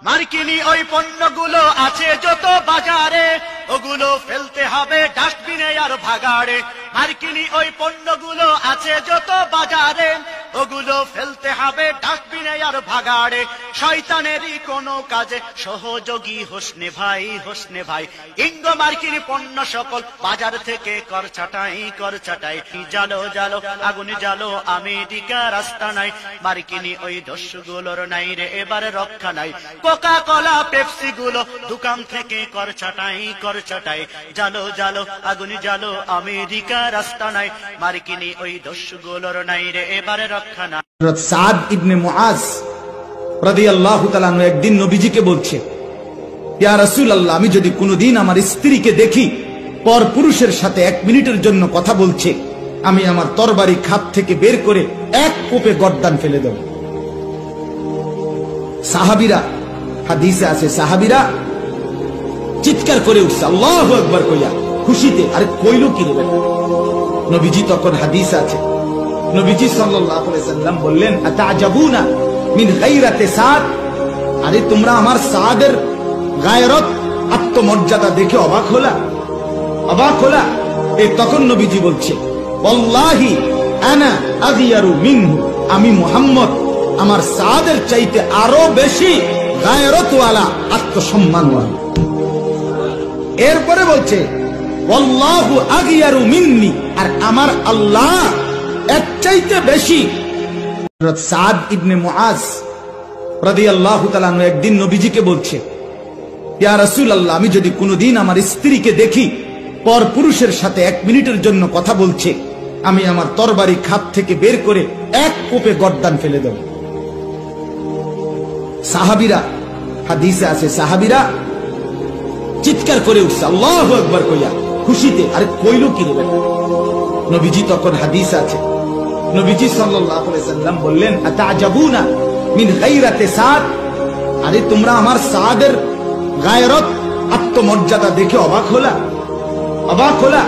মার্কিনি ওই পণ্যগুলো আছে যত বাজারে, ওগুলো ফেলতে হবে ডাস্টবিনে আর ভাগাড়ে। মার্কিনি ওই পণ্যগুলো আছে যত বাজারে, ওগুলো ফেলতে হবে ডাস্টবিনে আর ভাগাড়ে। শয়তানেরই কোনো কাজে সহযোগী হোসনে ভাই, হোসনে ভাই। ইঙ্গো মার্কিনি পণ্য সকল বাজার থেকে কর ছাটাই, কর ছাটাই। জালো জালো আগুন জালো আমেরিকা রাস্তা নাই, মার্কিনি ওই দস্যুগুলোর নাই রে এবারে রক্ষা নাই। কোকা কোলা পেপসি গুলো দোকান থেকে কর ছাটাই, কর ছাটাই। জালো জালো আগুন জালো আমেরিকা রাস্তা নাই, মার্কিনি ওই দস্যুগুলোর নাই রে এবারে রক্ষা নাই। সাদ ইবনে মুআজ রাদিয়াল্লাহু তাআলা আনহু একদিন নবীজিকে বলছে, ইয়া রাসূলুল্লাহ, আমি যদি কোনোদিন আমার স্ত্রীকে দেখি পর পুরুষের সাথে 1 মিনিটের জন্য কথা বলছে, আমি আমার তরবারি খাপ থেকে বের করে এক কোপে গর্দান ফেলে দেব। সাহাবীরা, হাদিসে আছে, সাহাবীরা চিৎকার করে উঠছে আল্লাহু আকবার কইয়া খুশিতে। আরে কইলো কি রে? নবীজি তখন, হাদিস আছে, নবীজি সাল্লাল্লাহু আলাইহি সাল্লাম বললেন, আতাজাবুনা মিন গায়রাতি সাদ, আরে তোমরা আমার সাদের গায়রত, আত্মমর্যাদা দেখে অবাক হলা, অবাক হলা? এই তখন নবীজি বলছে, ওয়াল্লাহি আনা আগিয়ারু মিনহু, আমি মুহাম্মদ আমার সাদের চাইতে আরো বেশি গায়রতওয়ালা, আত্মসম্মানওয়ালা। এরপরে বলছে, ওয়াল্লাহু আগিয়ারু মিন্নি, আর আমার আল্লাহ এর চাইতে বেশি। সাদ ইবনে মুআজ রাদিয়াল্লাহু তাআলা আনহু একদিন নবীজিকে বলছে, ইয়া রাসূলুল্লাহ, আমি যদি কোনোদিন আমার স্ত্রীকে দেখি পর পুরুষের সাথে 1 মিনিটের জন্য কথা বলছে, আমি আমার তরবারি খাপ থেকে বের করে এক কোপে গর্দান ফেলে দেব। সাহাবীরা, হাদিসে আছে, সাহাবীরা চিৎকার করে উঠছে আল্লাহু আকবার কইয়া খুশিতে। আরে কইলো কি রে? নবীজি তখন, হাদিস আছে, নবীজি সাল্লাল্লাহু আলাইহি সাল্লাম বললেন, আতাজাবুনা মিন গায়রাতি সাদ, আরে তোমরা আমার সাদের গায়রত, আত্মমর্যাদা দেখে অবাক হলা, অবাক হলা?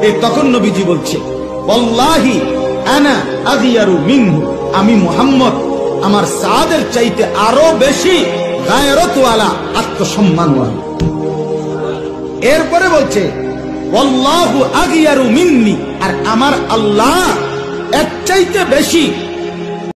এই তখন নবীজি বলছে, ওয়াল্লাহি আনা আগিয়ারু মিনহু, আমি মুহাম্মদ আমার সাদের চাইতে আরো বেশি গায়রতওয়ালা, আত্মসম্মানওয়ালা। এরপরে বলছে, ওয়াল্লাহু আগিয়ারু মিন্নি, আর আমার আল্লাহ এর চাইতে বেশি